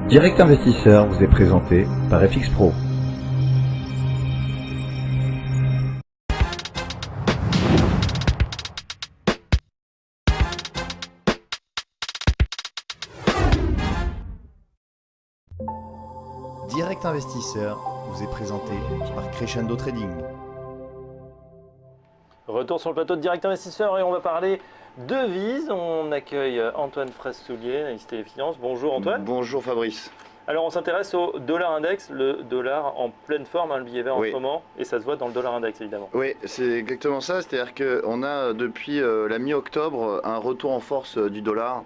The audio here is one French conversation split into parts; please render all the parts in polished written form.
Direct Investisseur vous est présenté par FX Pro. Direct Investisseur vous est présenté par Crescendo Trading. Retour sur le plateau de Direct Investisseur et on va parler devises. On accueille Antoine Fraisse-Soulier, analyste des finances. Bonjour Antoine. Bonjour Fabrice. Alors on s'intéresse au dollar index, le dollar en pleine forme, le billet vert en ce moment, et ça se voit dans le dollar index évidemment. Oui, c'est exactement ça, c'est-à-dire qu'on a depuis la mi-octobre un retour en force du dollar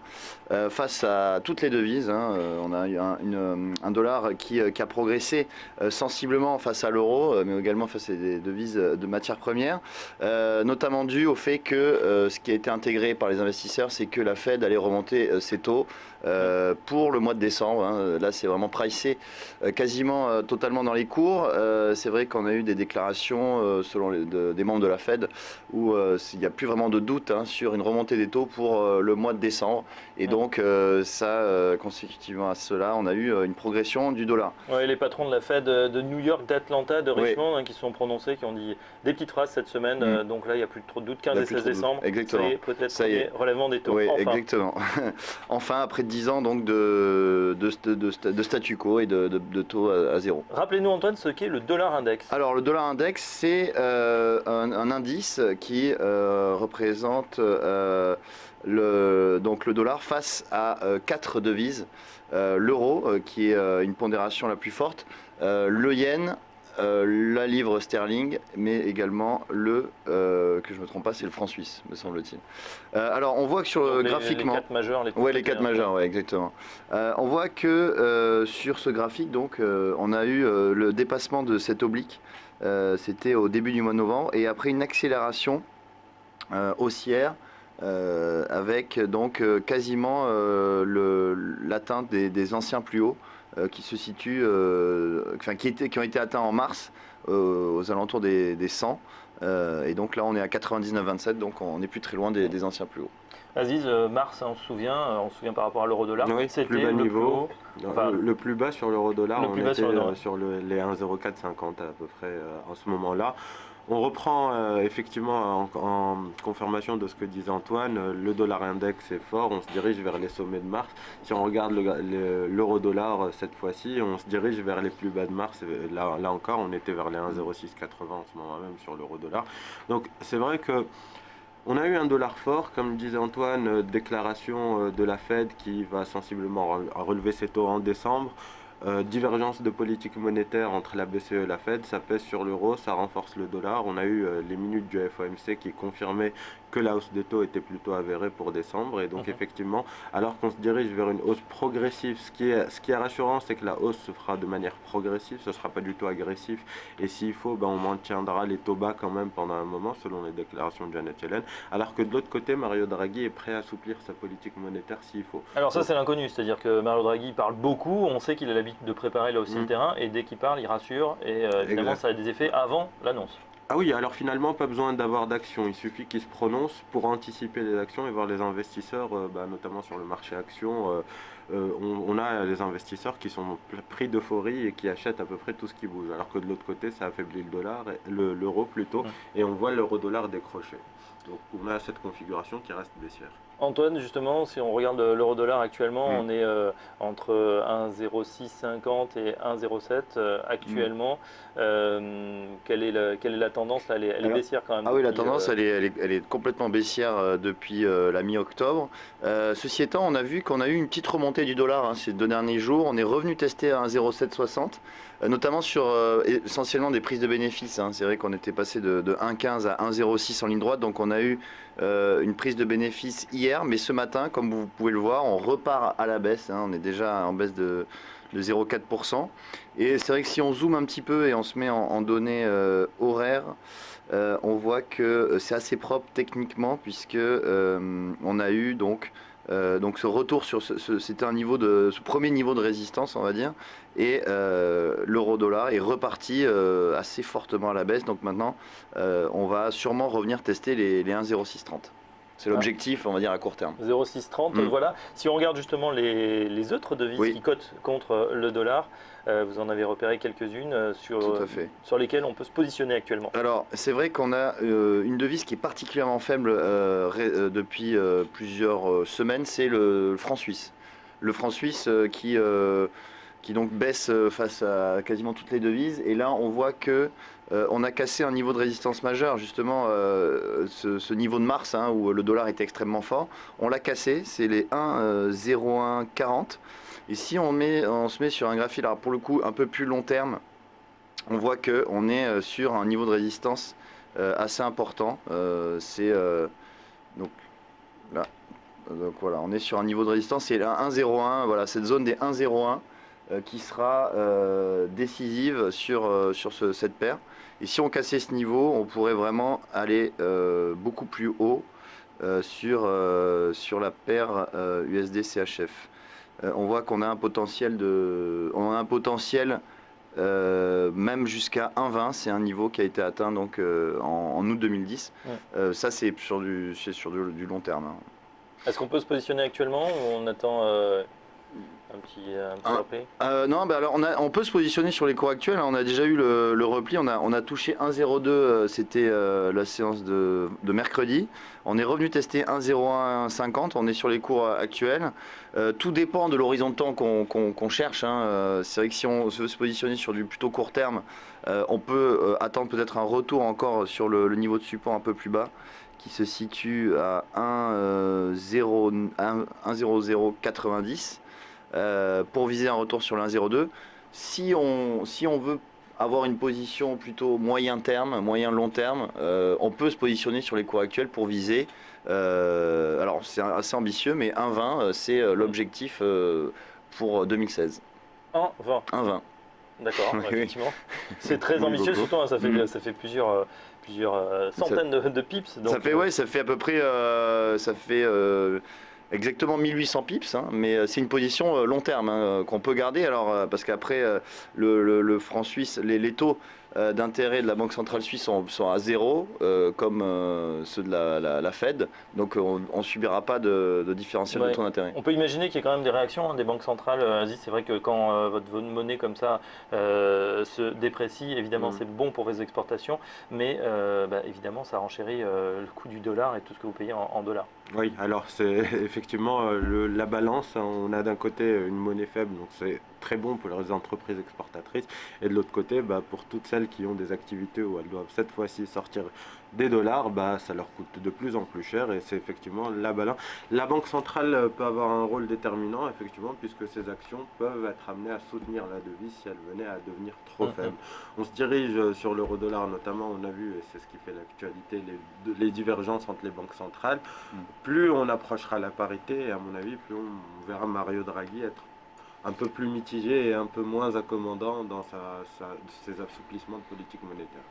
face à toutes les devises. On a eu un dollar qui a progressé sensiblement face à l'euro, mais également face à des devises de matières premières, notamment dû au fait que ce qui a été intégré par les investisseurs, c'est que la Fed allait remonter ses taux pour le mois de décembre. Là, c'est vraiment pricé quasiment totalement dans les cours. C'est vrai qu'on a eu des déclarations selon des membres de la Fed où il n'y a plus vraiment de doute sur une remontée des taux pour le mois de décembre. Et donc, consécutivement à cela, on a eu une progression du dollar. Ouais, les patrons de la Fed de New York, d'Atlanta, de Richmond, qui se sont prononcés, qui ont dit des petites phrases cette semaine. Donc là, il n'y a plus trop de doute. 15 et 16 décembre, exactement. ça y est, peut-être premier relèvement des taux. Oui, enfin. Exactement. Enfin, après 10 ans donc de statu quo et de taux à zéro. Rappelez-nous Antoine ce qu'est le dollar index. Alors le dollar index, c'est un indice qui représente le dollar face à 4 devises. L'euro qui est une pondération la plus forte, le yen, la livre sterling, mais également que je ne me trompe pas, c'est le franc suisse, me semble-t-il. Alors on voit que graphiquement, les 4 majeurs, les 4 majeurs, ouais, exactement. On voit que sur ce graphique, donc, on a eu le dépassement de cette oblique. C'était au début du mois de novembre, et après une accélération haussière. Avec donc quasiment l'atteinte des anciens plus hauts qui se situent, qui ont été atteints en mars aux alentours des 100. Et donc là on est à 99,27, donc on n'est plus très loin des anciens plus hauts. Aziz, mars, on se souvient par rapport à l'euro-dollar, oui, c'était plus bas le niveau. plus haut. Le plus bas sur l'euro-dollar, on était sur les 1,0450 à peu près en ce moment-là. On reprend effectivement en confirmation de ce que disait Antoine, le dollar index est fort, on se dirige vers les sommets de mars. Si on regarde l'euro-dollar cette fois-ci, on se dirige vers les plus bas de mars. Là encore, on était vers les 1,0680 en ce moment même sur l'euro-dollar. Donc c'est vrai que on a eu un dollar fort, comme disait Antoine, déclaration de la Fed qui va sensiblement relever ses taux en décembre. Divergence de politique monétaire entre la BCE et la Fed, ça pèse sur l'euro, ça renforce le dollar. On a eu les minutes du FOMC qui confirmaient que la hausse des taux était plutôt avérée pour décembre. Et donc effectivement, alors qu'on se dirige vers une hausse progressive, ce qui est rassurant, c'est que la hausse se fera de manière progressive, ce ne sera pas du tout agressif. Et s'il faut, on maintiendra les taux bas quand même pendant un moment, selon les déclarations de Janet Yellen. Alors que de l'autre côté, Mario Draghi est prêt à assouplir sa politique monétaire s'il faut. Alors ça c'est l'inconnu, c'est-à-dire que Mario Draghi parle beaucoup, on sait qu'il a l'habitude de préparer là aussi le terrain, et dès qu'il parle, il rassure, et évidemment ça a des effets avant l'annonce. Ah oui, alors finalement, pas besoin d'avoir d'actions, il suffit qu'ils se prononcent pour anticiper les actions et voir les investisseurs, notamment sur le marché actions. On a les investisseurs qui sont pris d'euphorie et qui achètent à peu près tout ce qui bouge, alors que de l'autre côté, ça affaiblit le dollar, l'euro plutôt, et on voit l'euro-dollar décrocher. Donc on a cette configuration qui reste baissière. Antoine, justement, si on regarde l'euro-dollar actuellement, on est entre 1,0650 et 1,07 actuellement. Quelle est la tendance là? Elle est baissière quand même. Ah oui, la tendance elle est complètement baissière depuis la mi-octobre. Ceci étant, on a vu qu'on a eu une petite remontée du dollar ces 2 derniers jours. On est revenu tester à 1,0760. Notamment sur essentiellement des prises de bénéfices. C'est vrai qu'on était passé de 1,15 à 1,06 en ligne droite, donc on a eu une prise de bénéfices hier, mais ce matin, comme vous pouvez le voir, on repart à la baisse. On est déjà en baisse de 0,4%. Et c'est vrai que si on zoome un petit peu et on se met en données horaires, on voit que c'est assez propre techniquement, puisque on a eu donc ce retour sur c'était ce premier niveau de résistance, on va dire, et l'euro-dollar est reparti assez fortement à la baisse. Donc maintenant, on va sûrement revenir tester les 1,0630. C'est l'objectif, on va dire, à court terme. 0,630, voilà. Si on regarde justement les autres devises qui cotent contre le dollar, vous en avez repéré quelques-unes sur lesquelles on peut se positionner actuellement. Alors, c'est vrai qu'on a une devise qui est particulièrement faible depuis plusieurs semaines, c'est le franc suisse. Le franc suisse qui donc baisse face à quasiment toutes les devises. Et là, on voit que on a cassé un niveau de résistance majeur, justement, ce niveau de mars où le dollar était extrêmement fort. On l'a cassé, c'est les 1,0140. Et si on se met sur un graphique, alors pour le coup, un peu plus long terme, on voit qu'on est sur un niveau de résistance assez important. Donc là. Donc voilà, on est sur un niveau de résistance, c'est 1,01, voilà, cette zone des 1,01 qui sera décisive sur cette paire. Et si on cassait ce niveau, on pourrait vraiment aller beaucoup plus haut sur la paire USD-CHF. On voit qu'on a un potentiel même jusqu'à 1,20, c'est un niveau qui a été atteint donc, en août 2010. Ça, c'est sur du long terme. Est-ce qu'on peut se positionner actuellement ou on attend un petit repli? Non, alors on peut se positionner sur les cours actuels. On a déjà eu le repli. On a touché 1,02. C'était la séance de mercredi. On est revenu tester 1,0150. On est sur les cours actuels. Tout dépend de l'horizon de temps qu'on cherche. C'est vrai que si on veut se positionner sur du plutôt court terme, on peut attendre peut-être un retour encore sur le niveau de support un peu plus bas, qui se situe à 1,0090 pour viser un retour sur le 1,02. Si on veut avoir une position plutôt moyen terme, moyen-long terme, on peut se positionner sur les cours actuels pour viser, alors c'est assez ambitieux, mais 1,20 c'est l'objectif pour 2016. 1,20. D'accord, effectivement. C'est très ambitieux, surtout ça fait plusieurs centaines de pips. Donc, ça fait à peu près exactement 1800 pips, mais c'est une position long terme qu'on peut garder. Alors parce qu'après le franc suisse, les taux d'intérêt de la Banque centrale suisse sont à 0, comme ceux de la Fed. Donc on ne subira pas de différentiel de taux d'intérêt. On peut imaginer qu'il y a quand même des réactions des banques centrales. C'est vrai que quand votre monnaie comme ça se déprécie, évidemment c'est bon pour vos exportations, mais évidemment ça renchérit le coût du dollar et tout ce que vous payez en dollars. Oui, alors c'est effectivement la balance. On a d'un côté une monnaie faible, donc c'est très bon pour les entreprises exportatrices, et de l'autre côté, pour toutes celles qui ont des activités où elles doivent cette fois-ci sortir des dollars, ça leur coûte de plus en plus cher, et c'est effectivement la balance. La Banque centrale peut avoir un rôle déterminant, effectivement, puisque ces actions peuvent être amenées à soutenir la devise si elle venait à devenir trop faible. On se dirige sur l'euro-dollar notamment, on a vu, et c'est ce qui fait l'actualité, les divergences entre les banques centrales. Plus on approchera la parité, et à mon avis, plus on verra Mario Draghi être un peu plus mitigé et un peu moins accommodant dans ses assouplissements de politique monétaire.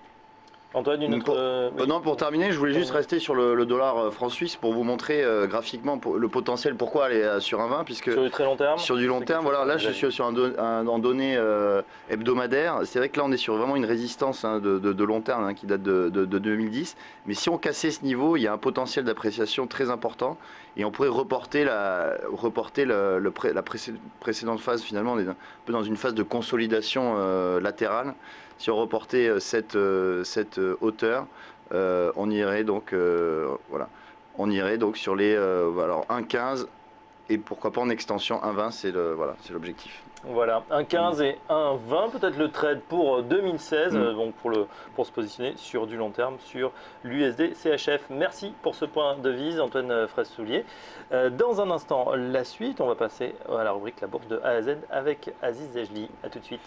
Antoine, une autre... Non, pour terminer, je voulais juste rester sur le dollar franc suisse pour vous montrer graphiquement le potentiel, pourquoi aller sur 1,20, puisque sur du très long terme. Sur du long terme, voilà, là je suis sur en données hebdomadaires. C'est vrai que là on est sur vraiment une résistance de long terme qui date de 2010. Mais si on cassait ce niveau, il y a un potentiel d'appréciation très important et on pourrait reporter la précédente phase. Finalement, on est un peu dans une phase de consolidation latérale. Si on reportait cette hauteur, on irait donc sur les 1,15 et pourquoi pas en extension 1,20, c'est l'objectif. Voilà, 1,15 et 1,20, peut-être le trade pour 2016, donc pour se positionner sur du long terme sur l'USD CHF. Merci pour ce point de devise, Antoine Fraisse-Soulier. Dans un instant, la suite, on va passer à la rubrique La Bourse de A à Z avec Aziz Zejli. A tout de suite.